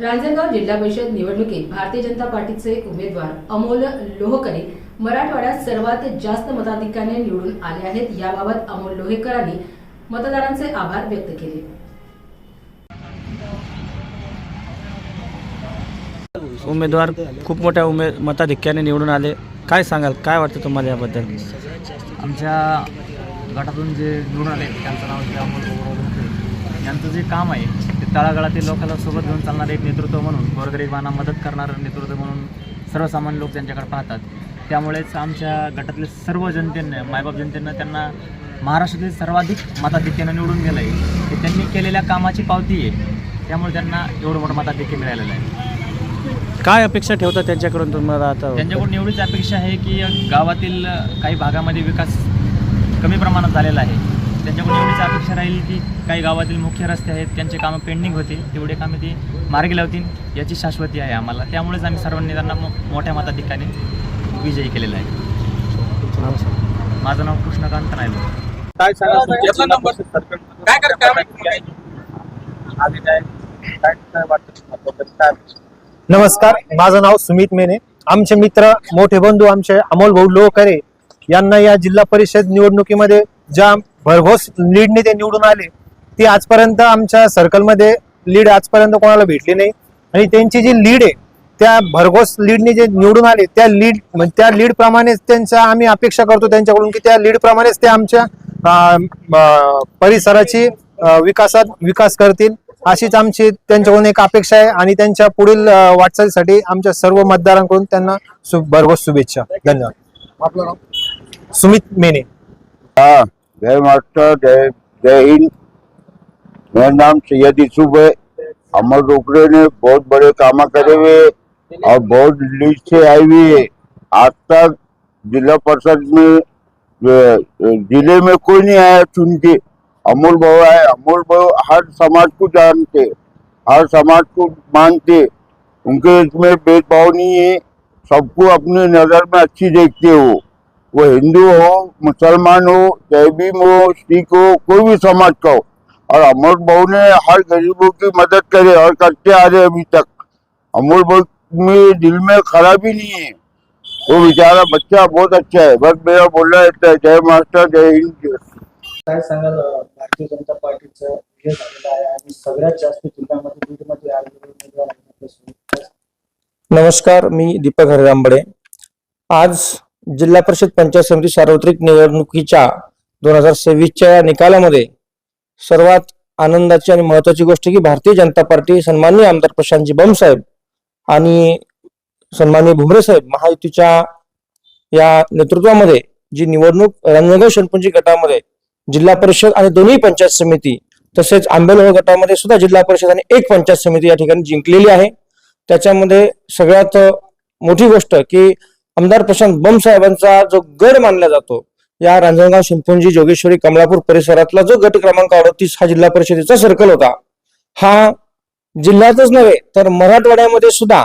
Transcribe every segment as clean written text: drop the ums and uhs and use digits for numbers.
रांजणगाव जिल्हा परिषद निवडणुकीत भारतीय जनता पार्टीचे उमेदवार अमोल लोहकरे मराठवाड्यात सर्वात जास्त मताधिक्याने निवडून आले आहेत। याबाबत अमोल लोहकरांनी मतदारांचे आभार व्यक्त केले। उमेदवार खूप मोठ्या मताधिक्याने निवडून आले, काय सांगाल, काय वाटतं तुम्हाला याबद्दल? आमच्या गटातून जे निवडून आले त्यांचं नाव अमोल लोहकरे यांचं जे काम आहे ते तळागाळातील लोकांना सोबत घेऊन चालणारे एक नेतृत्व म्हणून, गोरगरिबांना मदत करणारं नेतृत्व म्हणून सर्वसामान्य लोक त्यांच्याकडे पाहतात। त्यामुळेच आमच्या गटातले सर्व जनतेने, मायबाप जनतेनं त्यांना महाराष्ट्रातील सर्वाधिक मताधिक्यानं निवडून गेलं आहे। ते त्यांनी केलेल्या कामाची पावती आहे, त्यामुळे त्यांना एवढं मोठं मताधिक्य मिळालेलं आहे। काय अपेक्षा ठेवता त्यांच्याकडून तुम्हाला? आता त्यांच्याकडून एवढीच अपेक्षा आहे की गावातील काही भागामध्ये विकास कमी प्रमाणात झालेला आहे। त्यांच्याकडून एवढीच अपेक्षा राहील की काही गावातील मुख्य रस्ते आहेत त्यांचे कामं पेंडिंग होते, तेवढे कामे ते मार्गी लावतील याची शाश्वती आहे आम्हाला। त्यामुळेच आम्ही सर्वांनी त्यांना मोठ्या मताधिक्याने विजयी केलेला आहे। माझं नाव कृष्णकांत नायलो। काय नमस्कार, माझं नाव सुमित मेने। आमचे मित्र, मोठे बंधू आमचे अमोल भाऊ लोहकरे यांना या जिल्हा परिषद निवडणुकीमध्ये ज्या भरघोस लीडने ते निवडून आले, ती आजपर्यंत आमच्या सर्कलमध्ये लीड आजपर्यंत कोणाला भेटली नाही। आणि त्यांची जी लीड आहे त्या भरघोस लीडने जे निवडून आले त्या लीड प्रमाणेच त्यांच्या आम्ही अपेक्षा करतो त्यांच्याकडून की त्या लीड प्रमाणेच ते आमच्या परिसराची विकास करतील, अशीच आमची त्यांच्याकडून एक अपेक्षा आहे। आणि त्यांच्या पुढील वाटचालीसाठी आमच्या सर्व मतदारांकडून त्यांना भरघोस शुभेच्छा। धन्यवाद। आपलं नाव? सुमित मेने। हाँ, जय मास्टर, जय हिंद। मेरा नाम सैयद यूसुफ है। अमोल लोहकरे ने बहुत बड़े काम करे हुए और बहुत लीड से आई हुई है। आज तक जिला परिषद में जिले में कोई नहीं आया चुन के, अमोल भाऊ आए। अमोल भाऊ हर समाज को जानते, हर समाज को मानते, उनके इसमें भेदभाव नहीं है, सबको अपनी नजर में अच्छी देखते हो। वो हिंदू हो, मुसलमान हो, जैन हो, सिख हो, कोई भी समाज का हो। और अमोल भाऊ ने हर गरीबों की मदद करे और करते आ रहे अभी तक। अमोल भाऊ में दिल में खराबी नहीं है, वो बेचारा बच्चा बहुत अच्छा है। बस मेरा बोलना है, जय मास्टर, जय हिंद। काय सांगाल, भारतीय जनता पार्टीचं विजय झालेला आहे आणि सगळ्यात जास्त जिल्ह्यामध्ये लीडमध्ये आलेले उमेदवार? नमस्कार, मी दीपक हरिरामबडे। आज जिल्हा परिषद पंचायत समिती सार्वत्रिक निवडणुकीच्या 2026च्या निकालामध्ये सर्वात आनंदाची आणि महत्वाची गोष्ट की भारतीय जनता पार्टी सन्माननीय आमदार प्रशांतजी बमसाहेब आणि सन्माननीय भुमरे साहेब महायुतीच्या या नेतृत्वामध्ये जी निवडणूक रांजणगाव शेनपुंजी गटामध्ये जिल्हा परिषद आणि दोन्ही पंचायत समिती तसेच आंबेलोह गटामध्ये सुद्धा जिल्हा परिषद आणि एक पंचायत समिती या ठिकाणी जिंकलेली आहे। त्याच्यामध्ये सगळ्यात मोठी गोष्ट की आमदार प्रशांत बमसाहेबांचा जो गड मानला जातो या रांजणगाव शेनपुंजी जोगेश्वरी कमलापूर परिसरातला जो गट क्रमांक 38 हा जिल्हा परिषदेचा सर्कल होता, हा जिल्ह्यातच नव्हे तर मराठवाड्यामध्ये सुद्धा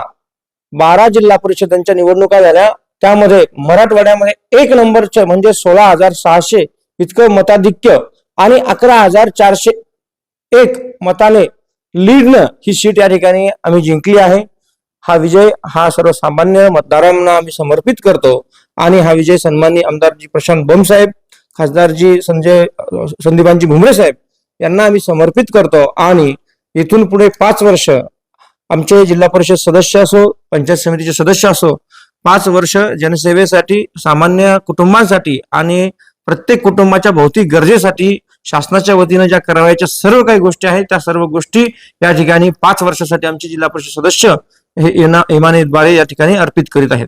12 जिल्हा परिषदांच्या निवडणुका झाल्या। त्यामध्ये मराठवाड्यामध्ये 1 नंबरचे म्हणजे 16,600 इतकं मताधिक्य आणि 11,401 मताने लीडनं ही सीट या ठिकाणी आम्ही जिंकली आहे। हा विजय हा सर्वसामान्य मतदारांना आम्ही समर्पित करतो आणि हा विजय सन्माननीय आमदारजी प्रशांत बमसाहेब, खासदारजी संदीपानजी भुमरे साहेब यांना आम्ही समर्पित करतो। आणि इथून पुढे 5 वर्ष आमचे जिल्हा परिषद सदस्य असो, पंचायत समितीचे सदस्य असो, 5 वर्ष जनसेवेसाठी, सामान्य कुटुंबांसाठी आणि प्रत्येक कुटुंबाच्या भौतिक गरजेसाठी शासनाच्या वतीने ज्या करावयाच्या सर्व काही गोष्टी आहेत त्या सर्व गोष्टी या ठिकाणी 5 वर्षासाठी आमचे जिल्हा परिषद सदस्य हे इमाने द्वारे या ठिकाणी अर्पित करीत आहेत।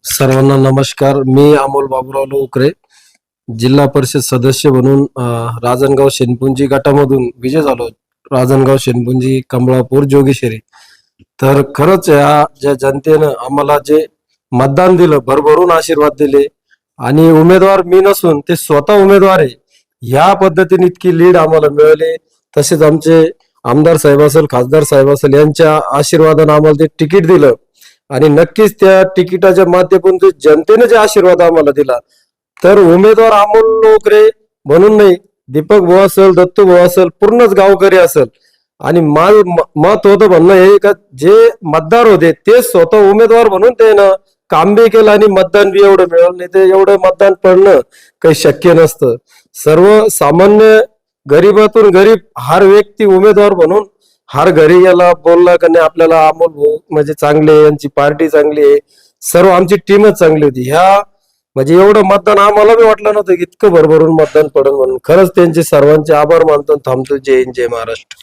सर्वांना नमस्कार, मी अमोल बाबूराव लोहकरे, जिल्हा परिषद सदस्य म्हणून रांजणगाव शेनपुंजी गटामधून विजय झालो। रांजणगाव शेनपुंजी कमलापूर जोगेश्वरी। तर खरंच या ज्या जनतेनं आम्हाला जे मतदान दिलं, भरभरून आशीर्वाद दिले आणि उमेदवार मी नसून ते स्वतः उमेदवार आहे, ह्या पद्धतीने इतकी लीड आम्हाला मिळाली। तसेच आमचे आमदार साहेब असेल, खासदार साहेब असेल यांच्या आशीर्वादाने आम्हाला ते तिकीट दिलं आणि नक्कीच त्या तिकिटाच्या माध्यमातून जनतेने जे आशीर्वाद आम्हाला दिला तर उमेदवार अमोल लोकरे म्हणून नाही, दीपक भाऊ असेल, दत्तू भाऊ असेल, पूर्णच गावकरी असेल. आणि मत होतं म्हणणं हे का जे मतदार होते ते स्वतः उमेदवार म्हणून ते ना काम बी केलं आणि मतदान बी एवढं मिळवलं. नाही ते एवढं मतदान पडणं काही शक्य नसतं. सर्व सामान्य गरीबातून गरीब हर व्यक्ती उमेदवार म्हणून हर घरी गेला, बोलला का नाही आपल्याला अमोल भाऊ म्हणजे चांगले, यांची पार्टी चांगली आहे, सर्व आमची टीमच चांगली होती. ह्या म्हणजे एवढं मतदान आम्हाला बी वाटलं नव्हतं की इतकं भरभरून मतदान पडेल म्हणून. खरंच त्यांचे सर्वांचे आभार मानतो. थांबतो. जय हिंद, जय महाराष्ट्र.